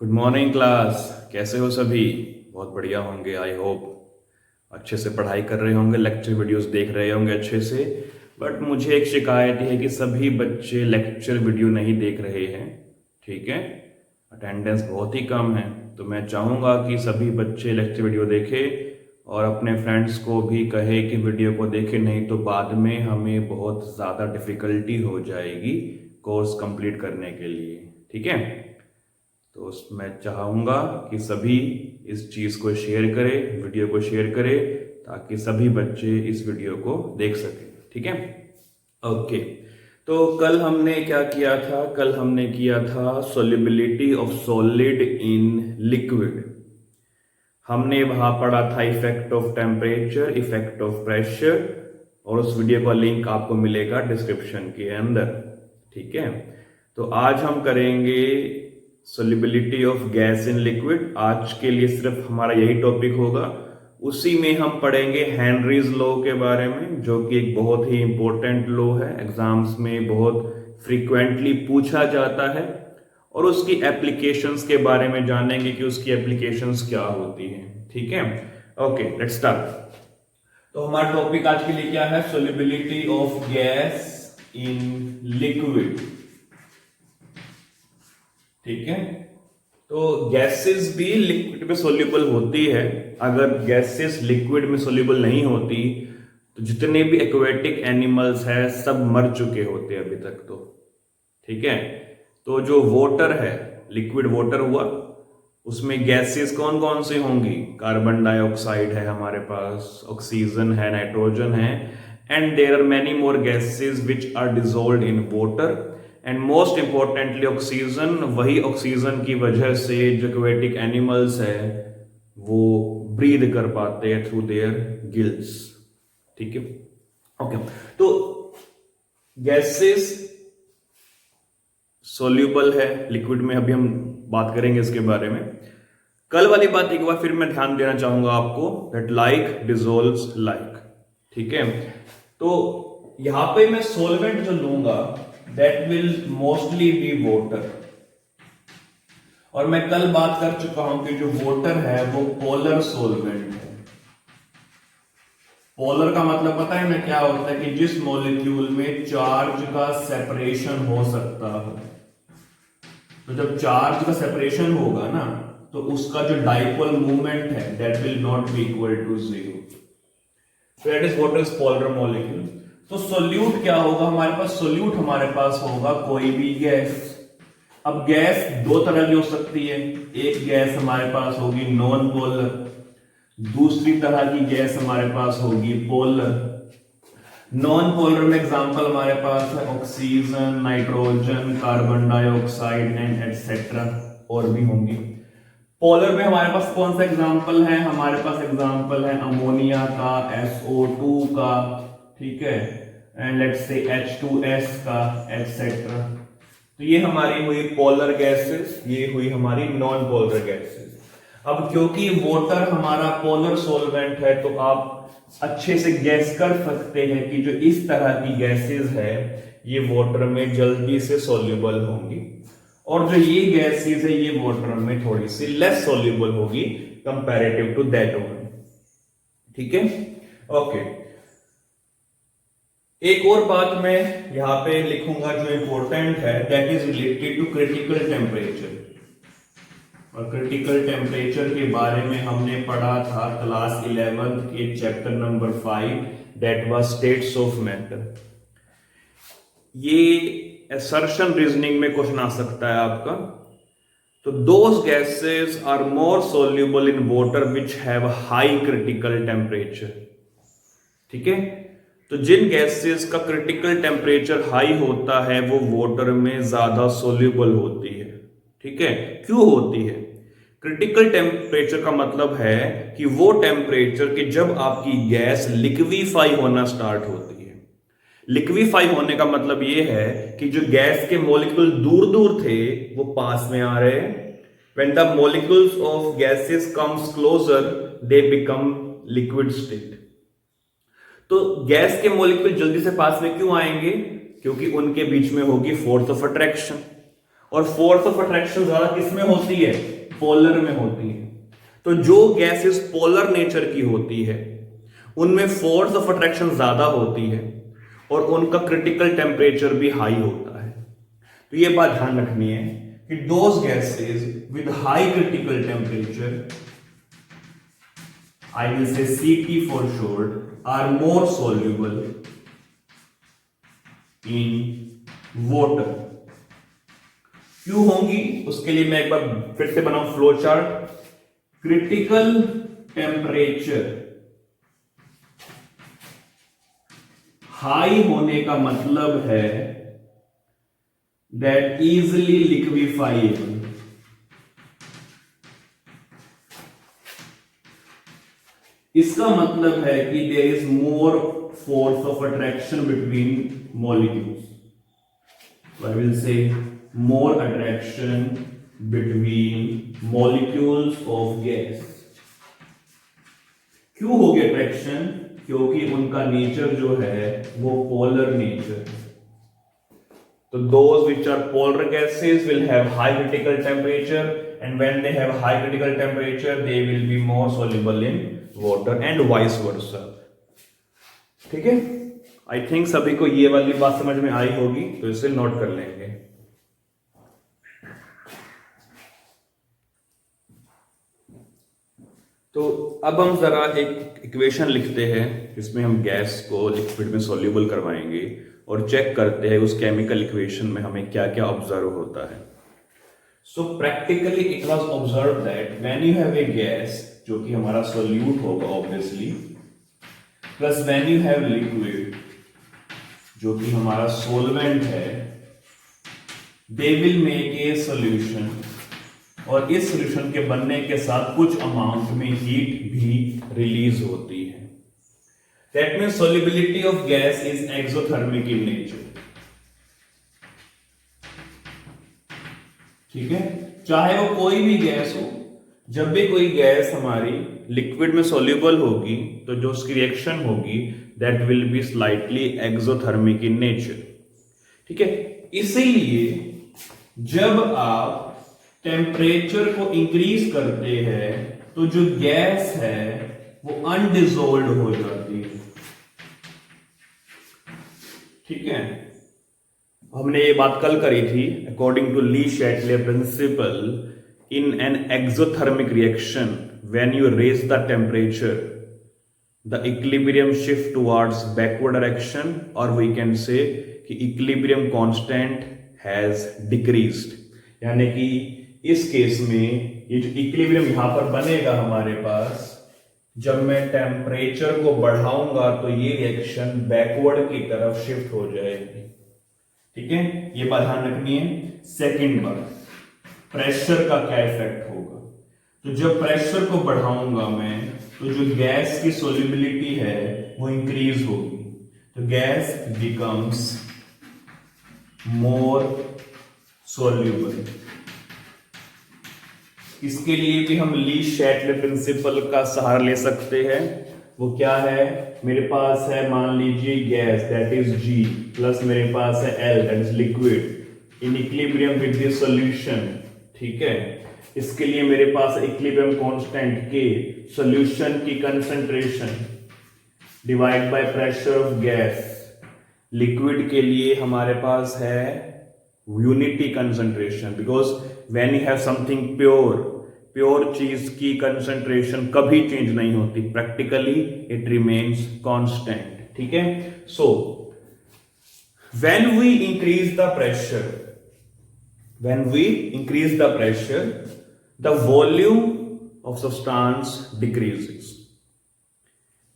Good morning class. कैसे हो सभी? बहुत बढ़िया होंगे आई होप। अच्छे से पढ़ाई कर रहे होंगे, लेक्चर वीडियोस देख रहे होंगे अच्छे से। बट मुझे एक शिकायत है कि सभी बच्चे लेक्चर वीडियो नहीं देख रहे हैं। ठीक है, अटेंडेंस बहुत ही कम है। तो मैं चाहूँगा कि सभी बच्चे लेक्चर वीडियो देखें और अपने फ्रेंड्स को भी कहे कि वीडियो को देखें, नहीं तो बाद में हमें बहुत ज़्यादा डिफ़िकल्टी हो जाएगी कोर्स कंप्लीट करने के लिए। ठीक है, तो मैं चाहूँगा कि सभी इस चीज़ को शेयर करें, वीडियो को शेयर करें, ताकि सभी बच्चे इस वीडियो को देख सकें। ठीक है, ओके। तो कल हमने क्या किया था? कल हमने किया था solubility of solid in liquid. हमने वहां पढ़ा था effect of temperature, effect of pressure, और उस वीडियो का लिंक आपको मिलेगा डिस्क्रिप्शन के अंदर। ठीक है, तो आज हम करेंगे solubility of gas in liquid. आज के लिए सिर्फ हमारा यही टॉपिक होगा। उसी में हम पढ़ेंगे हेनरीज लॉ के बारे में, जो कि एक बहुत ही इंपॉर्टेंट लॉ है, एग्जाम्स में बहुत फ्रीक्वेंटली पूछा जाता है। और उसकी एप्लीकेशंस के बारे में जानेंगे कि उसकी एप्लीकेशंस क्या होती हैं। ठीक है, ओके, लेट्स स्टार्ट। तो हमारा टॉपिक आज के लिए क्या है? Solubility of gas in liquid. ठीक है, तो गैसेस भी लिक्विड में सोल्यूबल होती है। अगर गैसेस लिक्विड में सोल्यूबल नहीं होती तो जितने भी एक्वेटिक एनिमल्स हैं सब मर चुके होते अभी तक तो। ठीक है, तो जो वाटर है, लिक्विड वाटर हुआ, उसमें गैसेस कौन कौन सी होंगी? कार्बन डाइऑक्साइड है हमारे पास, ऑक्सीजन है, नाइट्रोजन है, and there are many more gases which are dissolved in water. And most importantly oxygen, वही ऑक्सीजन की वजह से जो एक्वेटिक एनिमल्स है वो ब्रीद कर पाते हैं थ्रू देयर गिल्स। ठीक है, ओके। तो गैसेस सोल्यूबल है लिक्विड में, अभी हम बात करेंगे इसके बारे में। कल वाली बात एक बार फिर मैं ध्यान देना चाहूंगा आपको, दैट लाइक डिसॉल्व्स लाइक। ठीक है, तो यहां पे मैं सोलवेंट जो लूंगा that will mostly be water. और मैं कल बात कर चुका हूं कि जो वाटर है वो पोलर सोलवेंट है। पोलर का मतलब पता है ना क्या होता है? कि जिस मॉलिक्यूल में चार्ज का सेपरेशन हो सकता हो। तो जब चार्ज का सेपरेशन होगा ना, तो उसका जो डाइपोल मूवमेंट है that will not be equal to zero. That is what is polar molecule. तो सोल्यूट क्या होगा हमारे पास? सोल्यूट हमारे पास होगा कोई भी गैस। अब गैस दो तरह की हो सकती है। एक गैस हमारे पास होगी नॉन पोलर, दूसरी तरह की गैस हमारे पास होगी पोलर। नॉन पोलर में एग्जांपल हमारे पास है oxygen, nitrogen, carbon dioxide and etcetera, और भी होंगी। पोलर में हमारे पास कौन सा एग्जांपल है? हमारे पास एग्जांपल है अमोनिया का, SO2 का, ठीक है, एंड लेट्स से H2S का, एटसेट्रा। तो ये हमारी हुई पोलर गैसेस, ये हुई हमारी नॉन पोलर गैसेस। अब क्योंकि वाटर हमारा पोलर सोलवेंट है, तो आप अच्छे से गैस कर सकते हैं कि जो इस तरह की गैसेस है ये वाटर में जल्दी से सोल्यूबल होंगी, और जो ये गैसेस है ये वाटर में थोड़ी सी लेस सोल्यूबल होगी कंपैरेटिव टू दैट वन। ठीक है, ओके। एक और बात मैं यहां पे लिखूंगा जो इंपॉर्टेंट है, that is related to critical temperature. और क्रिटिकल टेम्परेचर के बारे में हमने पढ़ा था क्लास 11 के chapter number 5, that was states of matter. ये असर्शन रीजनिंग में क्वेश्चन आ सकता है आपका। तो those gases are more soluble in water which have high critical temperature. ठीक है, तो जिन गैसेस का क्रिटिकल टेम्परेचर हाई होता है वो वाटर में ज्यादा सोल्यूबल होती है। ठीक है, क्यों होती है? क्रिटिकल टेम्परेचर का मतलब है कि वो टेम्परेचर कि जब आपकी गैस लिक्विफाई होना स्टार्ट होती है। लिक्विफाई होने का मतलब ये है कि जो गैस के मॉलिक्यूल दूर दूर थे वो पास में आ रहे हैं। When the molecules of gases comes closer, they become liquid state. तो गैस के मॉलिक्यूल जल्दी से पास में क्यों आएंगे? क्योंकि उनके बीच में होगी फोर्स ऑफ अट्रैक्शन। और फोर्स ऑफ अट्रैक्शन ज्यादा किसमें होती है? पोलर में होती है। तो जो गैसेस पोलर नेचर की होती है उनमें फोर्स ऑफ अट्रैक्शन ज्यादा होती है और उनका क्रिटिकल टेम्परेचर भी हाई होता है। तो ये बात ध्यान रखनी है कि those gases with high critical temperature, I will say CT for short, are more soluble in water. क्यों होंगी? उसके लिए मैं एक बार फिर से बनाऊं flow chart. Critical temperature high होने का मतलब है दैट इजिली लिक्विफाइएबल। इसका मतलब है कि there is more force of attraction between molecules. I will say more attraction between molecules of gas. क्यों होगी अट्रैक्शन? क्योंकि उनका नेचर जो है वो पोलर नेचर। तो those which are polar gases will have high critical temperature, and when they have high critical temperature they will be more soluble in water and vice versa। ठीक है, I think सभी को ये वाली बात समझ में आई होगी, तो इसे नोट कर लेंगे। तो अब हम जरा एक इक्वेशन लिखते हैं जिसमें हम गैस को लिक्विड में सॉल्यूबल करवाएंगे और चेक करते हैं उस केमिकल इक्वेशन में हमें क्या क्या ऑब्जर्व होता है। So practically it was observe that when you have a gas, जो कि हमारा सोल्यूट होगा obviously, plus when you have liquid जो कि हमारा सोलवेंट है, they will make a solution, और इस सॉल्यूशन के बनने के साथ कुछ अमाउंट में हीट भी रिलीज होती है। That means solubility of gas is exothermic in nature। ठीक है, चाहे वो कोई भी गैस हो, जब भी कोई गैस हमारी लिक्विड में सोल्यूबल होगी तो जो उसकी रिएक्शन होगी that will be slightly exothermic in nature. ठीक है, इसीलिए जब आप टेम्परेचर को इंक्रीज करते हैं तो जो गैस है वो अनडिजोल्व हो जाती है। ठीक है, हमने ये बात कल करी थी। According to Le Chatelier principle, in an exothermic reaction when you raise the temperature the equilibrium shift towards backward direction, और वी कैन से कि इक्विलिब्रियम कांस्टेंट हैज डिक्रीज्ड। यानी कि इस केस में ये जो इक्विलिब्रियम यहां पर बनेगा हमारे पास, जब मैं टेम्परेचर को बढ़ाऊंगा तो ये रिएक्शन बैकवर्ड की तरफ शिफ्ट हो जाएगी। ठीक है, ये बात ध्यान रखनी है। सेकंड बात, प्रेशर का क्या इफेक्ट होगा? तो जब प्रेशर को बढ़ाऊंगा मैं तो जो गैस की सोल्यूबिलिटी है वो इंक्रीज होगी, तो गैस बिकम्स मोर सोल्यूबल। इसके लिए भी हम ली शैटले प्रिंसिपल का सहारा ले सकते हैं। वो क्या है? मेरे पास है मान लीजिए gas that is G, plus मेरे पास है L that is liquid in equilibrium with the solution. ठीक है, इसके लिए मेरे पास इक्विलिब्रियम कांस्टेंट K, सॉल्यूशन की concentration divide by pressure of gas. Liquid के लिए हमारे पास है unity concentration, because when you have something pure चीज की कंसंट्रेशन कभी चेंज नहीं होती, प्रैक्टिकली इट रिमेन्स कांस्टेंट। ठीक है, so when we increase the pressure the volume of substance decreases.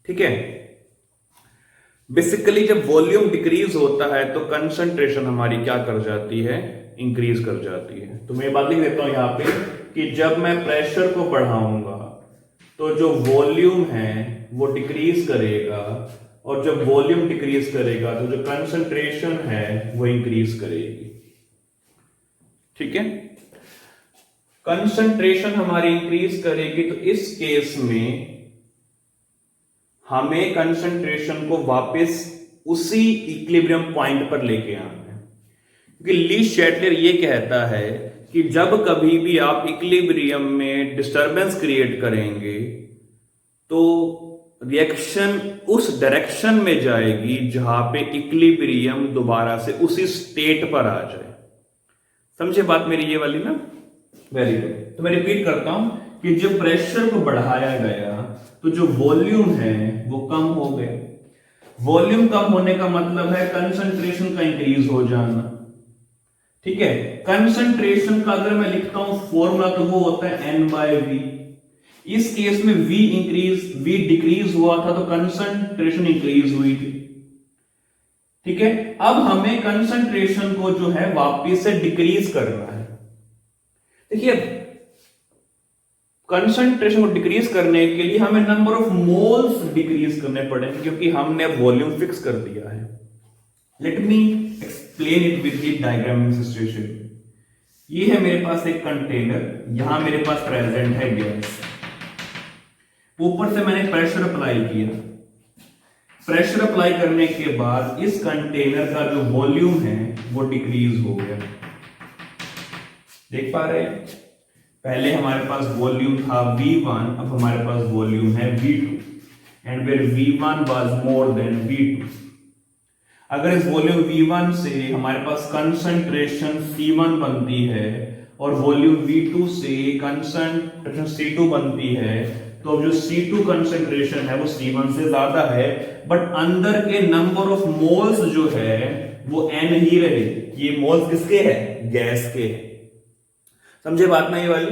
ठीक है, बेसिकली जब वॉल्यूम डिक्रीज होता है तो कंसंट्रेशन हमारी क्या कर जाती है? इंक्रीज कर जाती है। तो मैं बात लिख देता हूं यहां पे कि जब मैं प्रेशर को बढ़ाऊंगा तो जो वॉल्यूम है वो डिक्रीज करेगा, और जब वॉल्यूम डिक्रीज करेगा तो जो कंसंट्रेशन है वो इंक्रीज करेगी। ठीक है, कंसंट्रेशन हमारी इंक्रीज करेगी तो इस केस में हमें कंसंट्रेशन को वापस उसी इक्विलिब्रियम पॉइंट पर लेके आना है, क्योंकि ली शैटलर ये कहता है कि जब कभी भी आप इक्विलिब्रियम में डिस्टरबेंस क्रिएट करेंगे तो रिएक्शन उस डायरेक्शन में जाएगी जहां पे इक्विलिब्रियम दोबारा से उसी स्टेट पर आ जाए। समझे बात मेरी ये वाली ना? Very good. तो मैं रिपीट करता हूं कि जब प्रेशर को बढ़ाया गया तो जो वॉल्यूम है वो कम हो गया। वॉल्यूम कम होने का मतलब है कंसंट्रेशन का इंक्रीज हो जाना। ठीक है, कंसंट्रेशन का अगर मैं लिखता हूं फॉर्मूला तो वो होता है N/V। इस केस में V डिक्रीज हुआ था तो कंसंट्रेशन इंक्रीज हुई थी। ठीक है, अब हमें कंसंट्रेशन को जो है वापस से डिक्रीज करना है। देखिए, कंसंट्रेशन को डिक्रीज करने के लिए हमें नंबर ऑफ मोल्स डिक्रीज करने पड़ेंगे क्योंकि हमने वॉल्यूम फिक्स कर दिया है। Let me explain it with the diagramming situation. ये है मेरे पास एक कंटेनर, यहां मेरे पास प्रेजेंट है गैस। ऊपर से मैंने प्रेशर अप्लाई किया। प्रेशर अप्लाई करने के बाद इस कंटेनर का जो वॉल्यूम है वो डिक्रीज हो गया। देख पा रहे हैं? पहले हमारे पास वॉल्यूम था V1, अब हमारे पास वॉल्यूम है V2 and where V1 was more than V2। अगर इस वॉल्यूम V1 से हमारे पास कंसंट्रेशन C1 बनती है और वॉल्यूम V2 से कंसंट्रेशन C2 बनती है तो जो C2 कंसंट्रेशन है वो C1 से ज्यादा है, बट अंदर के नंबर ऑफ मोल्स जो है वो N ही रहेगी। ये मोल्स किसके हैं? गैस के हैं। समझे बात ना ये वाली?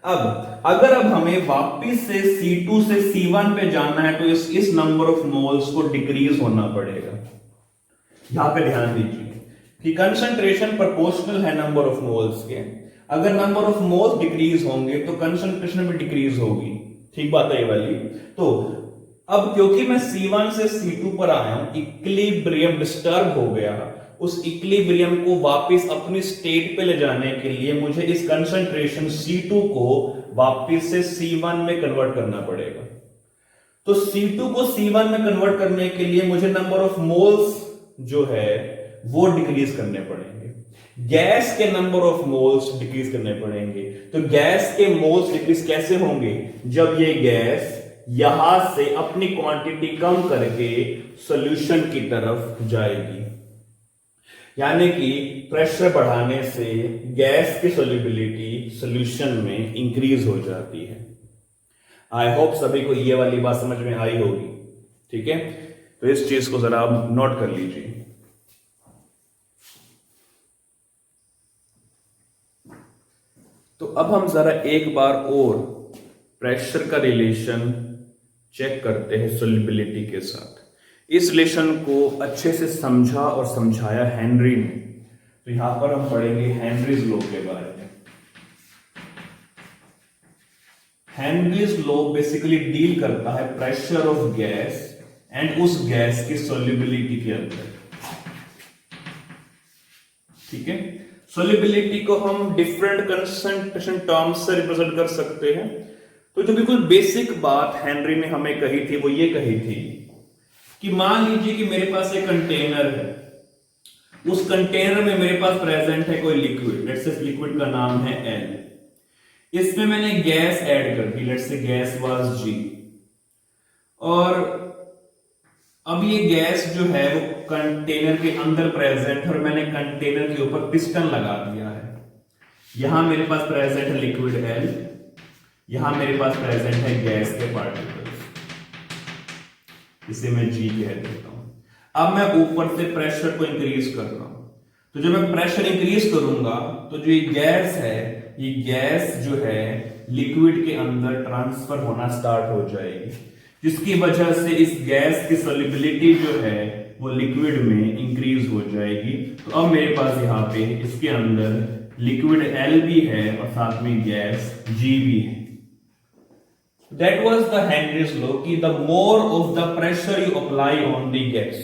अब हमें वापस से C2 से C1 पे जाना है तो इस नंबर ऑफ मोल्स को डिक्रीज होना पड़ेगा। यहां पे ध्यान दीजिए कि कंसंट्रेशन प्रोपोर्शनल है नंबर ऑफ मोल्स के। अगर नंबर ऑफ मोल्स डिक्रीज होंगे तो कंसंट्रेशन भी डिक्रीज होगी। ठीक बात है ये वाली? तो अब क्योंकि मैं C1 से C2 पर आया हूं, इक्विलिब्रियम डिस्टर्ब हो गया, उस इक्विलिब्रियम को वापस अपनी स्टेट पे ले जाने के लिए मुझे इस कंसंट्रेशन C2 को वापस से C1 में कन्वर्ट करना पड़ेगा। तो C2 को C1 में कन्वर्ट करने के लिए मुझे नंबर ऑफ मोल्स जो है वो डिक्रीज करने पड़ेंगे। गैस के नंबर ऑफ मोल्स डिक्रीज करने पड़ेंगे। तो गैस के मोल्स डिक्रीज कैसे होंगे? जब ये गैस यहां से अपनी क्वांटिटी कम करके सॉल्यूशन की तरफ जाएगी, यानी कि प्रेशर बढ़ाने से गैस की सॉल्युबिलिटी सॉल्यूशन में इंक्रीज हो जाती है। आई होप सभी को ये वाली बात समझ में आई होगी। ठीक है, तो इस चीज को जरा आप नोट कर लीजिए। तो अब हम जरा एक बार और प्रेशर का रिलेशन चेक करते हैं सॉल्युबिलिटी के साथ। इस रिलेशन को अच्छे से समझा और समझाया हेनरी ने। तो यहां पर हम पढ़ेंगे हेनरीज लॉ के बारे में। हेनरीज लॉ बेसिकली डील करता है प्रेशर ऑफ गैस एंड उस गैस की सॉल्युबिलिटी के अंदर। ठीक है, सॉल्युबिलिटी को हम डिफरेंट कंसंट्रेशन टर्म्स से रिप्रेजेंट कर सकते हैं। तो जो बिल्कुल बेसिक बात हेनरी ने हमें कही थी वो ये कही थी कि मान लीजिए कि मेरे पास एक कंटेनर है, उस कंटेनर में मेरे पास प्रेजेंट है कोई लिक्विड, लेट्स से लिक्विड का नाम है L। इसमें मैंने गैस ऐड कर दी, let's say gas was G, और अब ये गैस जो है वो कंटेनर के अंदर प्रेजेंट है और मैंने कंटेनर के ऊपर पिस्टन लगा दिया है। यहां मेरे पास प्रेजेंट है लिक्विड L, यहां मेरे पास प्रेजेंट है गैस के पार्टिकल्स, इसे मैं G कह देता हूं। अब मैं ऊपर से प्रेशर को इंक्रीज कर रहा हूं, तो जब मैं प्रेशर इंक्रीज करूंगा तो जो ये गैस है, ये गैस जो है लिक्विड के अंदर ट्रांसफर होना स्टार्ट हो जाएगी, जिसकी वजह से इस गैस की सॉल्युबिलिटी जो है वो लिक्विड में इंक्रीज हो जाएगी। तो अब मेरे पास यहाँ पे इसके अंदर लिक्विड L भी है और साथ में गैस G भी है। That was the Henry's law कि the more of the pressure you apply on the gas,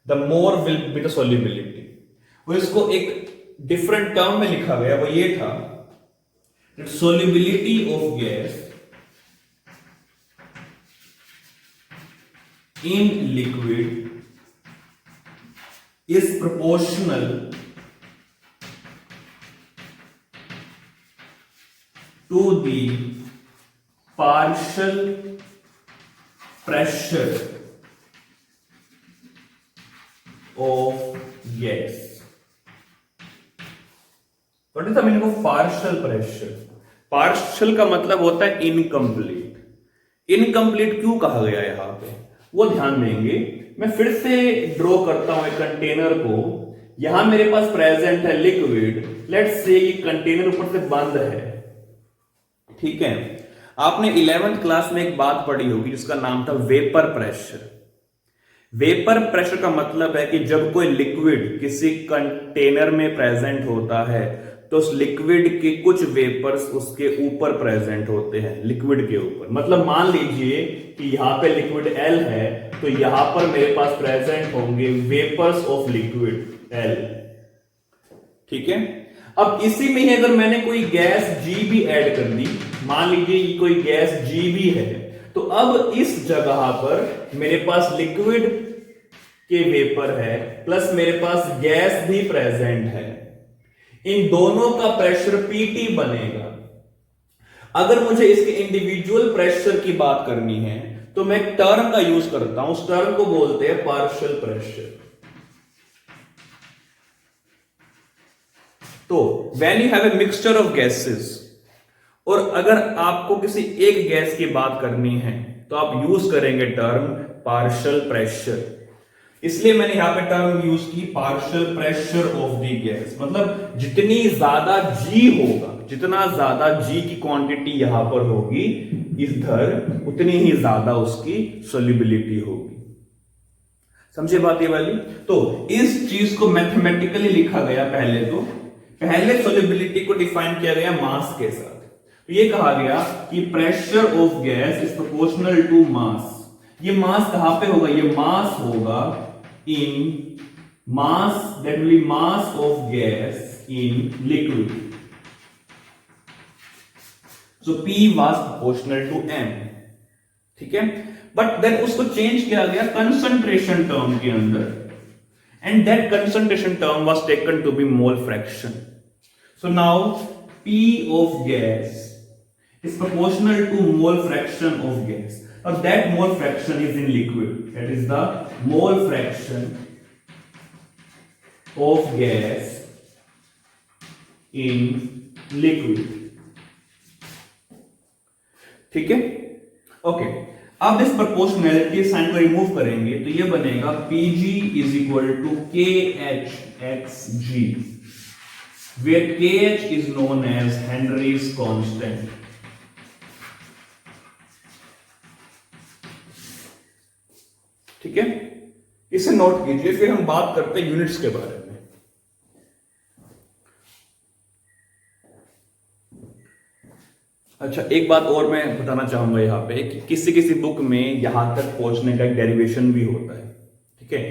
the more will be the solubility। वो इसको एक डिफरेंट टर्म में लिखा गया, वो ये था that solubility of gas in liquid is proportional to the partial pressure of gas. What is the meaning of partial pressure? Partial का मतलब होता है इनकम्प्लीट। इनकम्प्लीट क्यों कहा गया यहां पे, वो ध्यान देंगे। मैं फिर से ड्रॉ करता हूं एक कंटेनर को। यहां मेरे पास प्रेजेंट है लिक्विड। लेट्स से ये कंटेनर ऊपर से बंद है, ठीक है। आपने 11th क्लास में एक बात पढ़ी होगी जिसका नाम था वेपर प्रेशर। वेपर प्रेशर का मतलब है कि जब कोई लिक्विड किसी कंटेनर में प्रेजेंट होता है तो उस लिक्विड के कुछ वेपर्स उसके ऊपर प्रेजेंट होते हैं, लिक्विड के ऊपर। मतलब मान लीजिए कि यहां पे लिक्विड L है, तो यहां पर मेरे पास प्रेजेंट होंगे वेपर्स ऑफ लिक्विड L, ठीक है। अब इसी में ही अगर मैंने कोई गैस G भी ऐड कर दी, मान लीजिए ये कोई गैस G भी है, तो अब इस जगह पर मेरे पास लिक्विड के वेपर है प्लस मेरे पास गैस भी प्रेजेंट है। इन दोनों का प्रेशर PT बनेगा। अगर मुझे इसके इंडिविजुअल प्रेशर की बात करनी है तो मैं एक टर्म का यूज करता हूं, उस टर्म को बोलते हैं पार्शियल प्रेशर। तो when you have a mixture of gases, और अगर आपको किसी एक गैस की बात करनी है तो आप यूज करेंगे टर्म पार्शियल प्रेशर। इसलिए मैंने यहां पे टर्म यूज की partial pressure of the gas. मतलब जितनी ज्यादा G होगा, जितना ज्यादा G की क्वांटिटी यहां पर होगी इधर, उतनी ही ज्यादा उसकी सोल्यूबिलिटी होगी। समझे बात ये वाली? तो इस चीज को मैथमेटिकली लिखा गया। पहले सोल्यूबिलिटी को डिफाइन किया गया मास के साथ। तो ये कहा गया कि pressure of gas is proportional to mass. ये मास कहां पे होगा? ये मास होगा in mass, that will be mass of gas in liquid. So P was proportional to M, ठीक है। बट देन उसको चेंज किया गया कंसंट्रेशन टर्म के अंदर, and that concentration term was taken to be mole fraction. So now P of gas is proportional to mole fraction of gas. Now that mole fraction is in liquid. That is the mole fraction of gas in liquid. ठीक है, okay. अब इस proportionality sign को remove करेंगे तो ये बनेगा Pg is equal to KHxG, where KH is known as Henry's constant. ठीक है, इसे नोट कीजिए। फिर हम बात करते हैं यूनिट्स के बारे में। अच्छा, एक बात और मैं बताना चाहूंगा यहां पे कि किसी किसी बुक में यहां तक पहुंचने का एक डेरिवेशन भी होता है, ठीक है।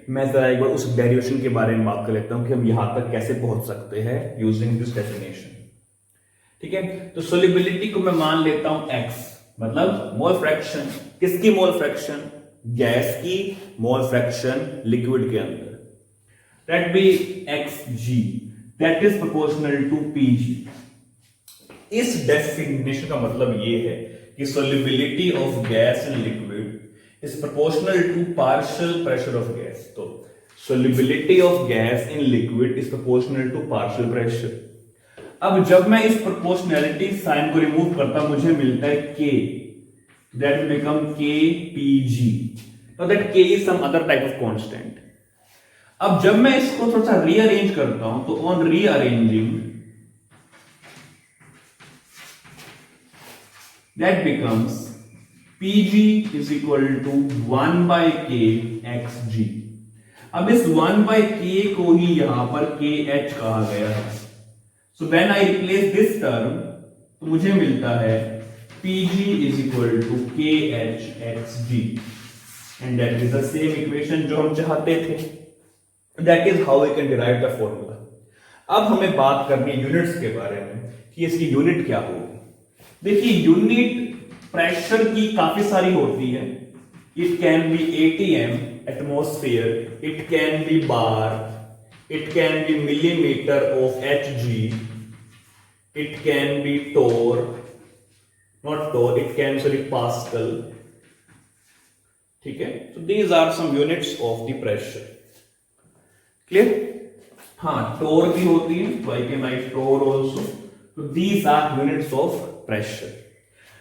मैं जरा एक बार उस डेरिवेशन के बारे में बात कर लेता हूं कि हम यहां तक कैसे पहुंच सकते हैं यूजिंग दिस डेफिनेशन, ठीक है। तो सोल्यूबिलिटी को मैं मान लेता हूं X, मतलब मोल फ्रैक्शन। किसकी मोल फ्रैक्शन? गैस की मोल फ्रैक्शन लिक्विड के अंदर। That be Xg, that is proportional to Pg। इस डेफिनेशन का मतलब ये है कि solubility of gas in liquid is proportional to partial pressure of gas. तो solubility of gas in liquid is proportional to partial pressure. अब जब मैं इस प्रोपोर्शनैलिटी साइन को रिमूव करता हूं, मुझे मिलता है K, that will become KPG. Now that K is some other type of constant. अब जब मैं इसको थोड़ा सा रीअरेंज करता हूं तो on rearranging that becomes Pg is equal to 1 by K Xg. अब इस 1 by K को ही यहां पर KH कहा गया है। So when I replace this term तो मुझे मिलता है Pg is equal to KHxG, and that is the same equation जो हम चाहते थे। That is how we can derive the formula. अब हमें बात करनी है यूनिट्स के बारे में कि इसकी यूनिट क्या होगी। देखिए, यूनिट प्रेशर की काफी सारी होती है। It can be ATM, atmosphere, it can be bar, it can be millimeter of Hg, it can be torr, not torr, it can sorry Pascal. ठीक है, so these are some units of the pressure. Clear? हाँ, torr भी होती है, so I can write torr also. So these are units of pressure.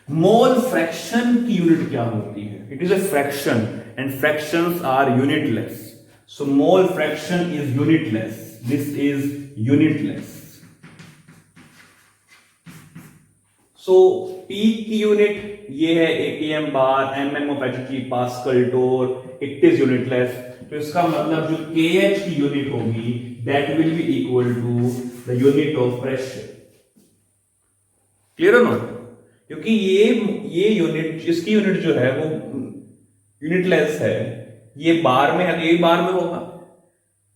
Mole fraction की unit क्या होती है? It is a fraction and fractions are unitless. So mole fraction is unitless. This is unitless. So P की unit ये है ATM bar, mm of Hg, pascal, torr. It is unitless. तो इसका मतलब जो केएच की यूनिट होगी that will be equal to the unit of pressure. Clear और नॉट? क्योंकि ये यूनिट, इसकी यूनिट जो है वो यूनिटलेस है. ये बार में है तो ये बार में होगा,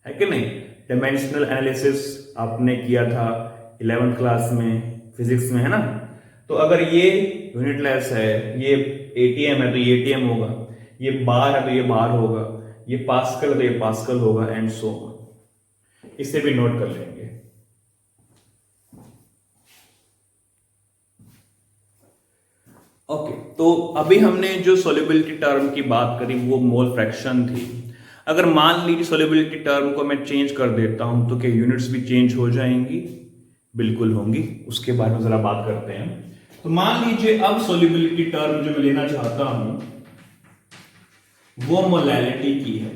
है कि नहीं? डायमेंशनल एनालिसिस आपने किया था 11th क्लास में फिजिक्स में, है ना? तो अगर ये यूनिटलेस है, ये एटीएम है तो ये एटीएम होगा, ये बार है तो ये बार होगा, ये पास्कल है तो ये पास्कल होगा, एंड सो ऑन. इसे भी नोट कर लेंगे. ओके, तो अभी हमने जो सोल्यूबिलिटी टर्म की बात करी वो मोल फ्रैक्शन थी. अगर मान लीजिए सोल्यूबिलिटी टर्म को मैं चेंज कर देता हूं तो क्या यूनिट्स भी चेंज हो जाएंगी? बिल्कुल होंगी. उसके बारे में जरा बात करते हैं. तो मान लीजिए अब सोल्यूबिलिटी टर्म जो मैं लेना चाहता हूं वो मोलैलिटी की है.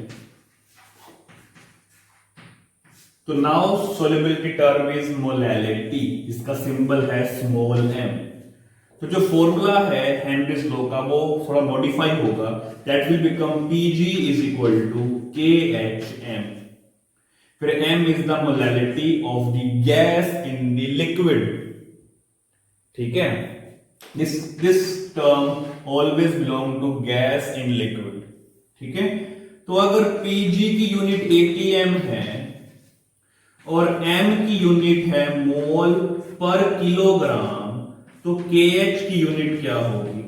तो now solubility term is molality. इसका सिंबल है स्मॉल m. तो जो फॉर्मूला है हेनरीज लॉ का वो थोड़ा मॉडिफाई होगा. That will become Pg is equal to KHm. फिर m is the molality of the gas in the liquid. ठीक है, this term always belong to gas in liquid. ठीक है, तो अगर Pg की यूनिट ATM है और m की यूनिट है मोल पर किलोग्राम, तो KH की यूनिट क्या होगी?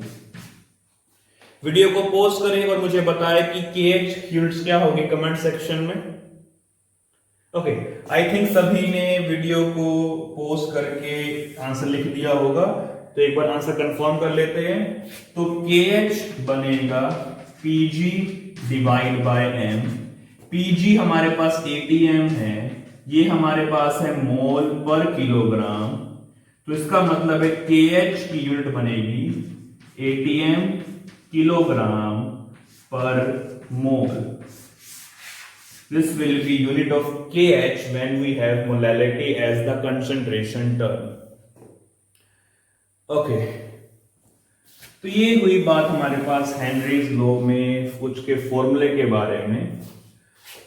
वीडियो को पॉज करें और मुझे बताएं कि KH यूनिट्स क्या होगी कमेंट सेक्शन में. ओके, आई थिंक सभी ने वीडियो को पॉज करके आंसर लिख दिया होगा. तो एक बार आंसर कंफर्म कर लेते हैं. तो KH बनेगा PG divide by M. PG हमारे पास ATM है, ये हमारे पास है मोल पर किलोग्राम. तो इसका मतलब है KH की यूनिट बनेगी ATM किलोग्राम पर मोल. This will be unit of KH when we have molality as the concentration term. Okay. तो ये हुई बात हमारे पास हेनरीज लॉ में कुछ के फॉर्मूले के बारे में.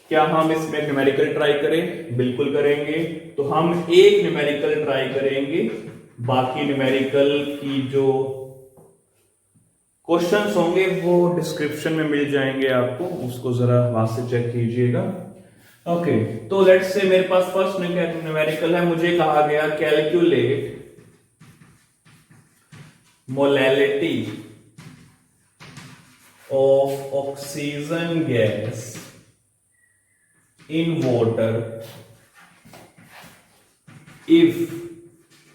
क्या हम इसमें न्यूमेरिकल ट्राई करें? बिल्कुल करेंगे. तो हम एक न्यूमेरिकल ट्राई करेंगे, बाकी न्यूमेरिकल की जो क्वेश्चंस होंगे वो डिस्क्रिप्शन में मिल जाएंगे आपको, उसको जरा वहां से चेक कीजिएगा. ओके, तो लेट्स से मेरे पास फर्स्ट न्यूमेरिकल है. मुझे कहा गया calculate molality of oxygen gas in water if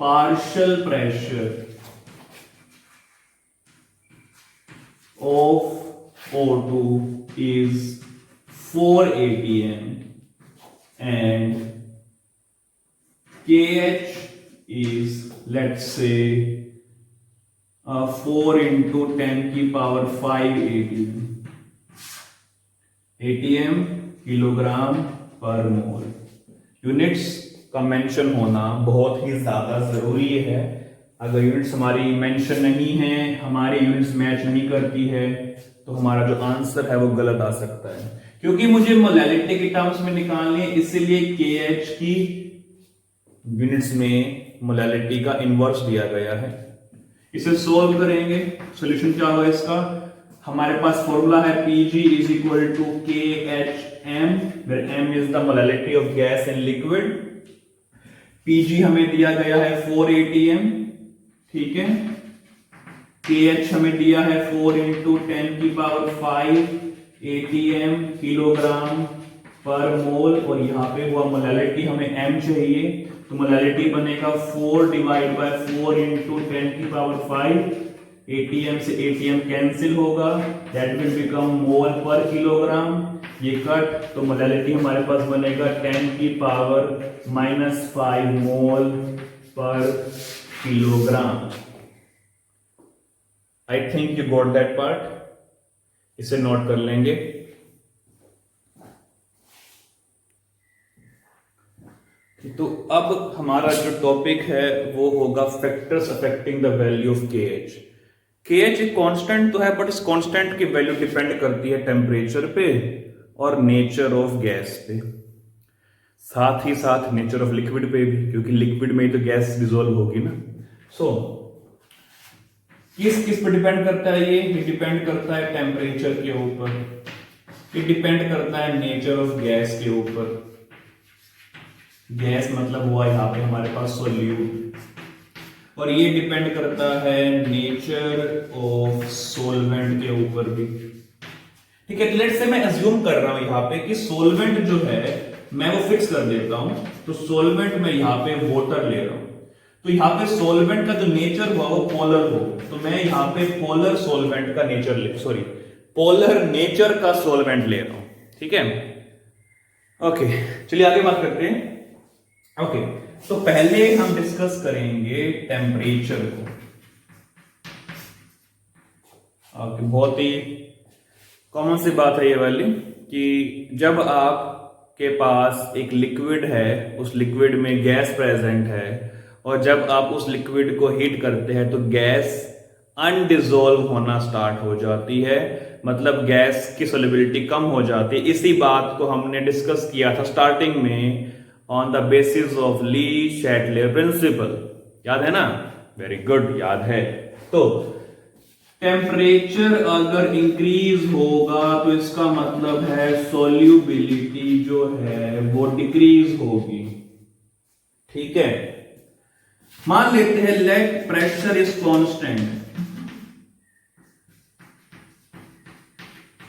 partial pressure of O2 is 4 atm and KH is, let's say, 4 into 10 की पावर 5 atm किलोग्राम पर मोल. यूनिट्स का मेंशन होना बहुत ही ज्यादा जरूरी है. अगर यूनिट्स हमारी मेंशन नहीं है, हमारी यूनिट्स मैच नहीं करती है, तो हमारा जो आंसर है वो गलत आ सकता है. क्योंकि मुझे मोलैलिटी के टर्म्स में निकालनी है, इसलिए KH की यूनिट्स में मोलैलिटी का इनवर्स दिया गया है. इसे सोल्व करेंगे. सॉल्यूशन क्या होगा इसका? हमारे पास फॉर्मूला है Pg is equal to KHm, where m is the molality of gas in liquid. Pg हमें दिया गया है 4 atm. ठीक है, KH हमें दिया है 4 into 10 की पावर 5 atm किलोग्राम पर मोल. और यहाँ पे हुआ मोलैलिटी हमें m चाहिए, तो मोलैलिटी बनेगा 4 डिवाइड बाय 4 into 10 की पावर 5 एटीएम से एटीएम कैंसिल होगा, दैट विल बिकम मोल पर किलोग्राम। ये कट तो मोलैलिटी हमारे पास बनेगा 10⁻⁻5 मोल पर kilogram. I think you got that part, इसे नोट कर लेंगे। तो अब हमारा जो टॉपिक है वो होगा factors affecting the value of KH। KH एक कांस्टेंट तो है, बट इस कांस्टेंट की वैल्यू डिपेंड करती है टेम्परेचर पे और नेचर ऑफ गैस पे, साथ ही साथ नेचर ऑफ लिक्विड पे भी, क्योंकि लिक्विड में ही तो गैस डिसॉल्व होगी ना। सो किस किस पे डिपेंड करता है ये डिपेंड करता है टेम्परेचर के ऊपर, ये डिपेंड करता है नेचर ऑफ गैस के ऊपर। गैस मतलब हुआ यहाँ पे हमारे पास सोल्यूट, और ये डिपेंड करता है नेचर ऑफ सोलवेंट के ऊपर भी। ठीक है, लेट्स से मैं अज्यूम कर रहा हूं यहाँ पे कि सोलवेंट जो है मैं वो फिक्स कर देता हूं, तो सोलवेंट में यहाँ पे वाटर ले रहा हूं, तो यहाँ पे सोलवेंट का जो नेचर हुआ वो पोलर हो, तो मैं यहाँ पे पोलर सोलवेंट का पोलर नेचर का सोलवेंट ले रहा हूं। ठीक है, ओके चलिए आगे बात करते हैं। ओके, तो पहले हम डिस्कस करेंगे टेम्परेचर को। बहुत ही कॉमन सी बात है ये वाली कि जब आपके पास एक लिक्विड है, उस लिक्विड में गैस प्रेजेंट है, और जब आप उस लिक्विड को हीट करते हैं तो गैस अनडिसॉल्व होना स्टार्ट हो जाती है, मतलब गैस की सोलिबिलिटी कम हो जाती है। इसी बात को हमने डिस्कस किया था स्टार्टिंग में on the basis of Le Chatelier principle, याद है ना? वेरी गुड, याद है। तो टेम्परेचर अगर इंक्रीज होगा तो इसका मतलब है सोल्यूबिलिटी जो है वो डिक्रीज होगी। ठीक है, मान लेते हैं let pressure is constant,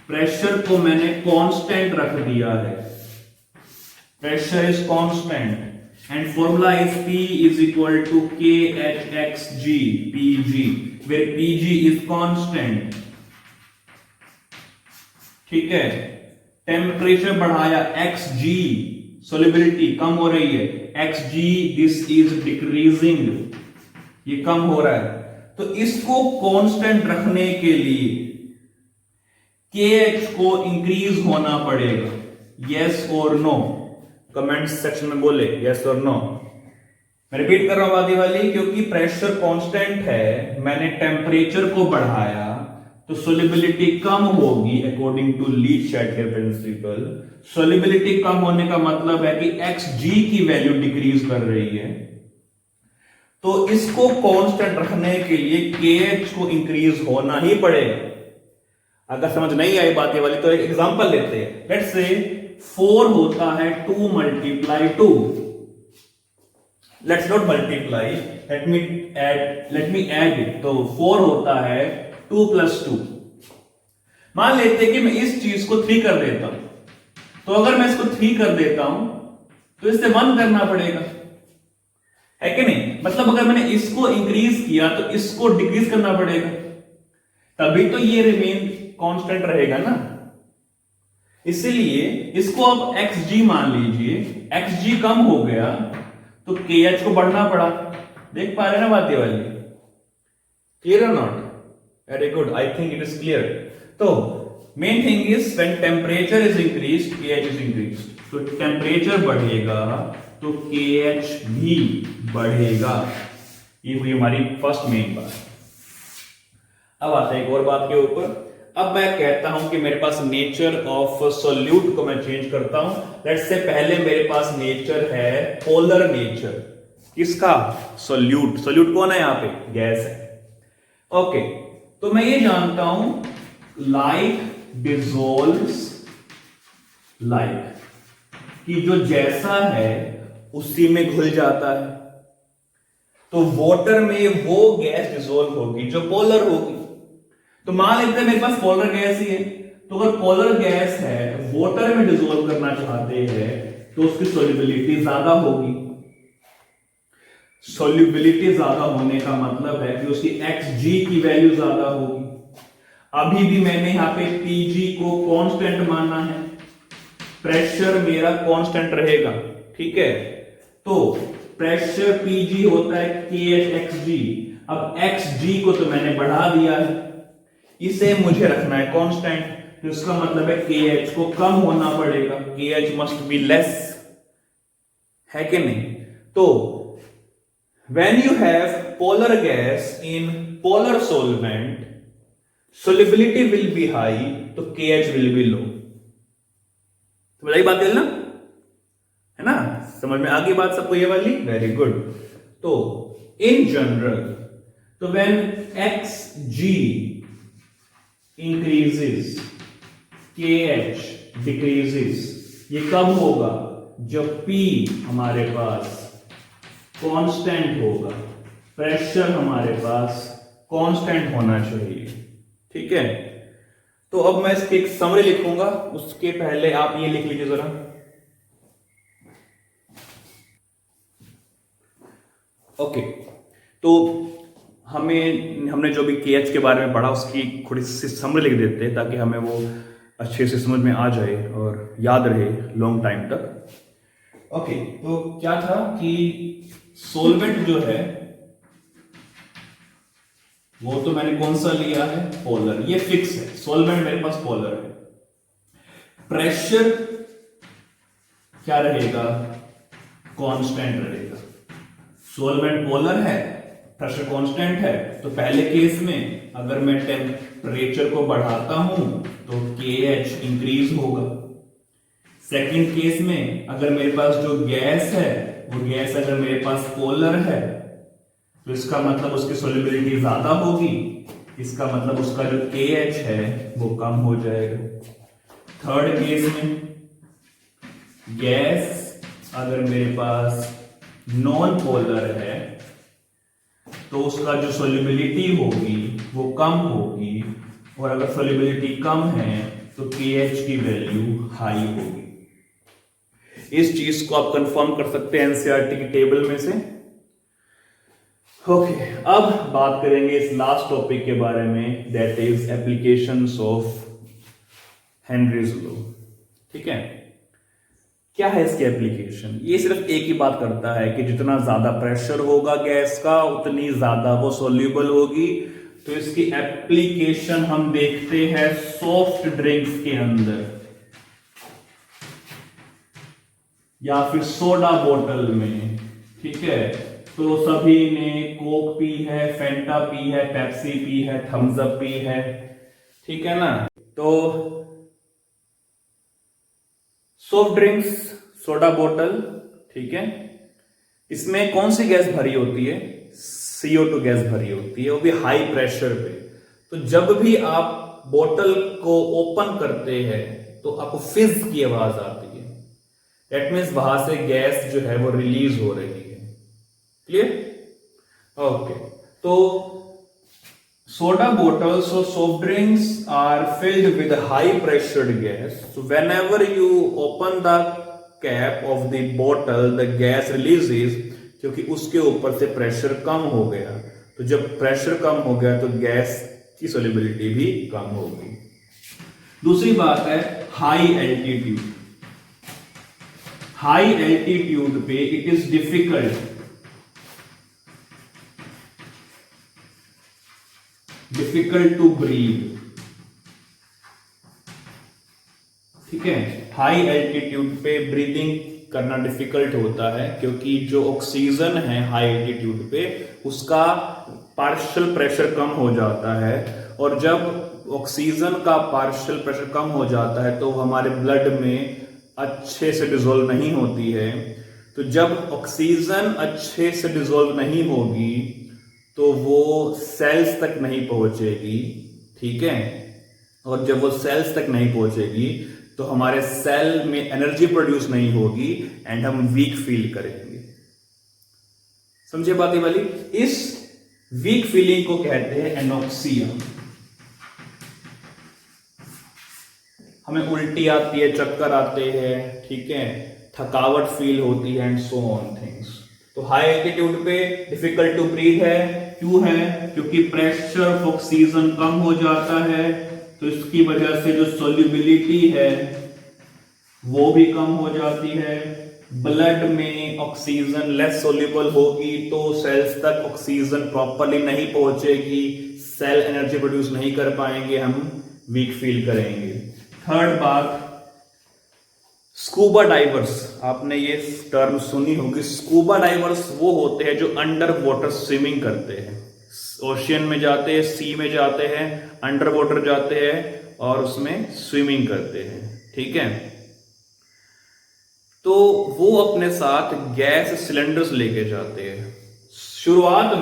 pressure को मैंने कांस्टेंट रख दिया है, pressure is constant and formula is P is equal to KHXG PG, where PG is constant। ठीक है, टेम्परेचर बढ़ाया, XG solubility कम हो रही है, XG this is decreasing, ये कम हो रहा है, तो इसको कांस्टेंट रखने के लिए KH को इंक्रीज होना पड़ेगा। यस और नो कमेंट सेक्शन में बोले, यस और नो। मैं रिपीट कर रहा हूं बात ये वाली, क्योंकि प्रेशर कांस्टेंट है, मैंने टेम्परेचर को बढ़ाया तो सोलिबिलिटी कम होगी अकॉर्डिंग टू ली-शैटलर प्रिंसिपल। सोलिबिलिटी कम होने का मतलब है कि XG की वैल्यू डिक्रीज कर रही है, तो इसको कांस्टेंट रखने के लिए KH को इंक्रीज होना ही पड़ेगा। अगर समझ नहीं आई बात ये वाली तो एक एग्जांपल लेते हैं। लेट्स से 4 होता है 2 × 2। Let's not multiply, let me add it. तो 4 होता है 2 + 2। मान लेते हैं कि मैं इस चीज को 3 कर देता हूं, तो अगर मैं इसको 3 कर देता हूं तो इससे 1 करना पड़ेगा, है कि नहीं? मतलब अगर मैंने इसको इंक्रीज किया तो इसको डिक्रीज करना पड़ेगा, तभी तो ये रिमेन कांस्टेंट रहेगा ना। इसलिए इसको अब XG मान लीजिए, XG कम हो गया तो KH को बढ़ना पड़ा। देख पा रहे ना बात ये वाली? क्लियर और not? Very good, I think it is clear. तो main thing is when temperature is increased KH is increased, तो टेम्परेचर बढ़ेगा तो KH भी बढ़ेगा। ये हुई हमारी फर्स्ट मेन बात। अब आता है एक और बात के ऊपर। अब मैं कहता हूं कि मेरे पास नेचर ऑफ सोल्यूट को मैं चेंज करता हूं। लेट्स से पहले मेरे पास नेचर है पोलर नेचर, किसका? सोल्यूट। सोल्यूट कौन है यहां पे? गैस है। ओके, तो मैं ये जानता हूं लाइक डिसॉल्व्स लाइक, कि जो जैसा है उसी में घुल जाता है, तो वाटर में वो गैस डिसॉल्व होगी जो पोलर होगी। तो मान लेते हैं मेरे पास पोलर गैस ही है, तो अगर पोलर गैस है वाटर में डिसॉल्व करना चाहते हैं तो उसकी सोल्युबिलिटी ज्यादा होगी। सॉल्युबिलिटी ज्यादा होने का मतलब है कि उसकी Xg की वैल्यू ज्यादा होगी। अभी भी मैंने यहाँ पे Pg को कांस्टेंट माना है, प्रेशर मेरा कांस्टेंट रहेगा, ठीक है। तो प्रेशर Pg होता है KHxg। अब Xg को तो मैंने बढ़ा दिया है, इसे मुझे रखना है कांस्टेंट, तो इसका मतलब है KH को कम होना पड़ेगा, KH मस्ट बी लेस, है कि नहीं। तो when you have polar gas in polar solvent, solubility will be high, तो KH will be low। तो बताइए बात है ना, समझ में आ गई बात सबको ये वाली, वेरी गुड। तो इन जनरल, तो when Xg increases, KH decreases, ये कब होगा, जब P हमारे पास कांस्टेंट होगा, प्रेशर हमारे पास कांस्टेंट होना चाहिए, ठीक है। तो अब मैं इसकी एक समरी लिखूंगा, उसके पहले आप ये लिख लीजिए जरा। ओके, तो हमने जो भी KH के बारे में पढ़ा उसकी थोड़ी सी समरी लिख देते हैं, ताकि हमें वो अच्छे से समझ में आ जाए और याद रहे लॉन्ग टाइम तक। ओके, तो क्या था कि सोलवेंट जो है वो तो मैंने कौन सा लिया है, पोलर, ये फिक्स है, सोलवेंट मेरे पास पोलर है। प्रेशर क्या रहेगा, कांस्टेंट रहेगा। सोलवेंट पोलर है, प्रेशर कांस्टेंट है, तो पहले केस में अगर मैं टेम्परेचर को बढ़ाता हूं तो KH इंक्रीज होगा। सेकंड केस में अगर मेरे पास जो गैस है वो गैस अगर मेरे पास पोलर है तो इसका मतलब उसकी सोल्युबिलिटी ज्यादा होगी, इसका मतलब उसका जो KH है वो कम हो जाएगा। थर्ड केस में गैस अगर मेरे पास नॉन पोलर है तो उसका जो सोल्युबिलिटी होगी वो कम होगी, और अगर सोल्युबिलिटी कम है तो KH की वैल्यू हाई होगी। इस चीज को आप कंफर्म कर सकते हैं एनसीईआरटी की टेबल में से। ओके, अब बात करेंगे इस लास्ट टॉपिक के बारे में, that is applications of Henry's law, ठीक है। क्या है इसकी एप्लीकेशन, ये सिर्फ एक ही बात करता है कि जितना ज्यादा प्रेशर होगा गैस का उतनी ज्यादा वो सोल्यूबल होगी। तो इसकी एप्लीकेशन हम देखते हैं सॉफ्ट ड्रिंक्स के अंदर या फिर सोडा बोतल में, ठीक है। तो सभी ने कोक पी है, फेंटा पी है, पेप्सी पी है, थम्स अप पी है, ठीक है ना। तो सॉफ्ट ड्रिंक्स, सोडा बोतल, ठीक है, इसमें कौन सी गैस भरी होती है, CO2 गैस भरी होती है, वो भी हाई प्रेशर पे। तो जब भी आप बोतल को ओपन करते हैं तो आपको फिज की आवाज आती है, दैट मीन्स वहां से गैस जो है वो रिलीज हो रही है, क्लियर। ओके, तो soda bottles or soft drinks are filled with high pressured gas. So whenever you open the cap of the bottle, the gas releases, क्योंकि उसके ऊपर से प्रेशर कम हो गया। तो जब प्रेशर कम हो गया तो गैस की सोल्युबिलिटी भी कम होगी। दूसरी बात है हाई एल्टीट्यूड। हाई एल्टीट्यूड पे it is difficult to breathe, ठीक है। हाई एल्टीट्यूड पे ब्रीदिंग करना डिफिकल्ट होता है, क्योंकि जो ऑक्सीजन है हाई एल्टीट्यूड पे उसका पार्शियल प्रेशर कम हो जाता है, और जब ऑक्सीजन का पार्शियल प्रेशर कम हो जाता है तो हमारे ब्लड में अच्छे से डिसॉल्व नहीं होती है। तो जब ऑक्सीजन अच्छे से डिसॉल्व नहीं होगी तो वो सेल्स तक नहीं पहुंचेगी, ठीक है। और जब वो सेल्स तक नहीं पहुंचेगी तो हमारे सेल में एनर्जी प्रोड्यूस नहीं होगी एंड हम वीक फील करेंगे। समझे बात ये वाली। इस वीक फीलिंग को कहते हैं एनोक्सिया। हमें उल्टी आती है, चक्कर आते हैं, ठीक है, थकावट फील होती है एंड सो ऑन थिंग्स। तो हाई एल्टीट्यूड पे डिफिकल्ट टू ब्रीथ है, क्यों है? क्योंकि प्रेशर ऑफ ऑक्सीजन कम हो जाता है, तो इसकी वजह से जो सोल्यूबिलिटी है वो भी कम हो जाती है। ब्लड में ऑक्सीजन लेस सोल्यूबल होगी तो सेल्स तक ऑक्सीजन प्रॉपरली नहीं पहुंचेगी, सेल एनर्जी प्रोड्यूस नहीं कर पाएंगे, हम वीक फील करेंगे। थर्ड बात, स्कूबा डाइवर्स, आपने ये टर्म सुनी होगी। स्कूबा डाइवर्स वो होते हैं जो अंडर वाटर स्विमिंग करते हैं, ओशियन में जाते हैं, सी में जाते हैं, अंडर वाटर जाते हैं और उसमें स्विमिंग करते हैं, ठीक है। तो वो अपने साथ गैस सिलेंडर्स लेके जाते हैं। शुरुआत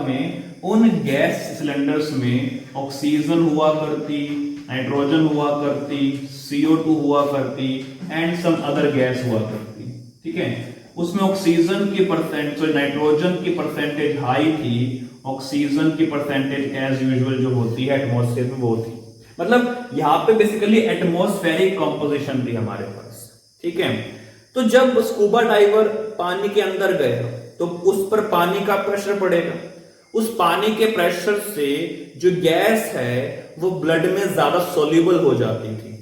में उन गैस सिलेंडर्स में ऑक्सीजन हुआ करती, नाइट्रोजन हुआ करती, CO2 हुआ करती एंड सम अदर गैस हुआ करती, ठीक है। उसमें ऑक्सीजन की परसेंटेज, नाइट्रोजन की परसेंटेज हाई थी, ऑक्सीजन की परसेंटेज एज यूजुअल जो होती है एटमॉस्फेयर में वो थी। मतलब यहां पे बेसिकली एटमॉस्फेरिक कंपोजिशन थी हमारे पास, ठीक है। तो जब स्कूबा डाइवर पानी के अंदर गया तो उस पर पानी का प्रेशर पड़ेगा, उस पानी के प्रेशर से जो गैस है वो ब्लड में ज्यादा सोल्यूबल हो जाती थी।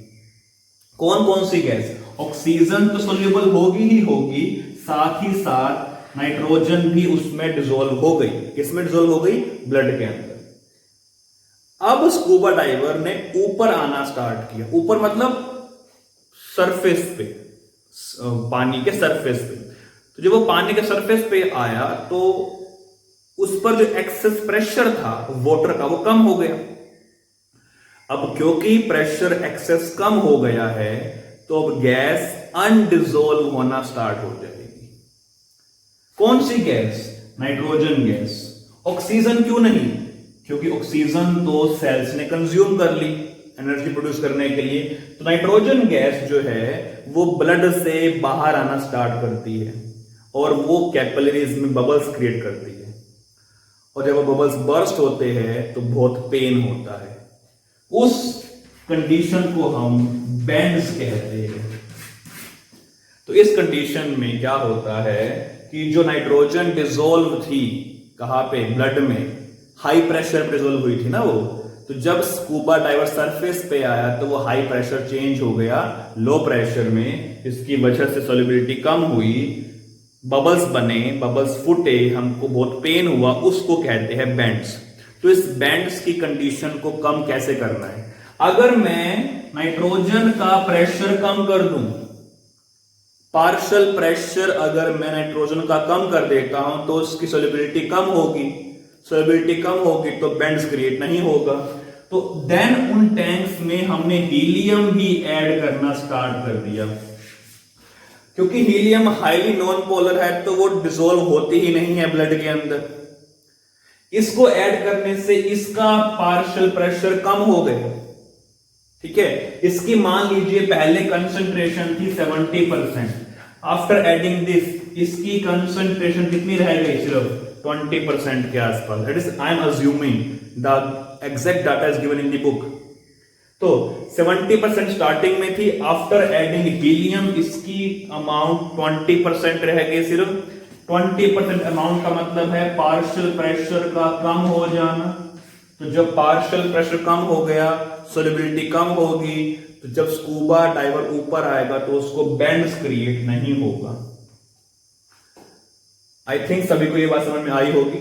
कौन कौन सी गैस? ऑक्सीजन तो सोल्यूबल होगी ही होगी, साथ ही साथ नाइट्रोजन भी उसमें डिसॉल्व हो गई। किसमें डिसॉल्व हो गई? ब्लड के अंदर। अब स्कूबा डाइवर ने ऊपर आना स्टार्ट किया, ऊपर मतलब सरफेस पे, पानी के सरफेस पे। तो जब वो पानी के सरफेस पे आया तो उस पर जो एक्सेस प्रेशर था वाटर का वो कम हो गया। अब क्योंकि प्रेशर एक्सेस कम हो गया है तो अब गैस अनडिसॉल्व होना स्टार्ट हो जाएगी। कौन सी गैस? Nitrogen gas. ऑक्सीजन क्यों नहीं? क्योंकि ऑक्सीजन तो सेल्स ने कंज्यूम कर ली एनर्जी प्रोड्यूस करने के लिए। तो नाइट्रोजन गैस जो है वो ब्लड से बाहर आना स्टार्ट करती है और वो कैपिलरीज में बबल्स क्रिएट करती है, और जब वो बबल्स बर्स्ट होते हैं तो बहुत पेन होता है। उस कंडीशन को हम बेंड्स कहते हैं। तो इस कंडीशन में क्या होता है कि जो नाइट्रोजन डिसॉल्व थी कहां पे? ब्लड में। हाई प्रेशर पे डिसॉल्व हुई थी ना वो, तो जब स्कूबा डाइवर सरफेस पे आया तो वो हाई प्रेशर चेंज हो गया लो प्रेशर में। इसकी वजह से सॉल्युबिलिटी कम हुई, बबल्स बने, बबल्स फूटे, हमको बहुत पेन हुआ, उसको कहते हैं बेंड्स। तो इस बेंड्स की कंडीशन को कम कैसे करना है? अगर मैं नाइट्रोजन का प्रेशर कम कर दूं, पार्शियल प्रेशर अगर मैं नाइट्रोजन का कम कर देता हूं तो उसकी सॉल्युबिलिटी कम होगी, सॉल्युबिलिटी कम होगी तो बेंड्स क्रिएट नहीं होगा। तो देन उन टैंक्स में हमने हीलियम भी ऐड करना स्टार्ट कर दिया, क्योंकि हीलियम हाईली नॉन पोलर है तो वो डिसॉल्व होती ही नहीं है ब्लड के अंदर। इसको ऐड करने से इसका पार्शियल प्रेशर कम हो गया, ठीक है। इसकी मान लीजिए पहले कंसंट्रेशन थी 70%, आफ्टर एडिंग दिस इसकी कंसंट्रेशन कितनी रह गई? सिर्फ 20% के आसपास। That is I am assuming, the exact data is given in the book. तो 70% स्टार्टिंग में थी, आफ्टर एडिंग हीलियम इसकी अमाउंट 20% रह गई सिर्फ। 20% अमाउंट का मतलब है पार्शियल प्रेशर का कम हो जाना। तो जब पार्शियल प्रेशर कम हो गया, सॉल्युबिलिटी कम होगी, तो जब स्कूबा डाइवर ऊपर आएगा तो उसको बेंड्स क्रिएट नहीं होगा। आई थिंक सभी को ये बात समझ में आई होगी,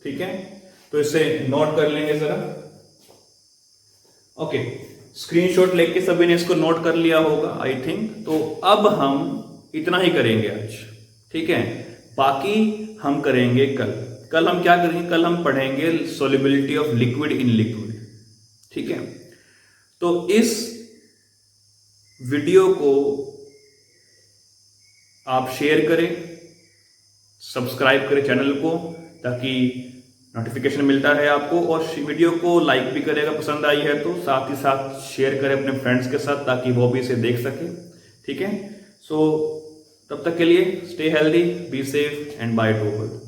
ठीक है। तो इसे नोट कर लेंगे जरा। ओके, स्क्रीनशॉट लेके सभी ने इसको नोट कर लिया होगा आई थिंक। तो अब हम इतना ही करेंगे आज, ठीक है। बाकी हम करेंगे कल हम क्या करेंगे? कल हम पढ़ेंगे solubility of liquid in liquid, ठीक है। तो इस वीडियो को आप शेयर करें, सब्सक्राइब करें चैनल को ताकि नोटिफिकेशन मिलता है आपको, और वीडियो को लाइक भी करेगा पसंद आई है तो, साथ ही साथ शेयर करें अपने फ्रेंड्स के साथ ताकि वो भी इसे देख सके, ठीक है। सो तब तक के लिए stay healthy, be safe and by two all.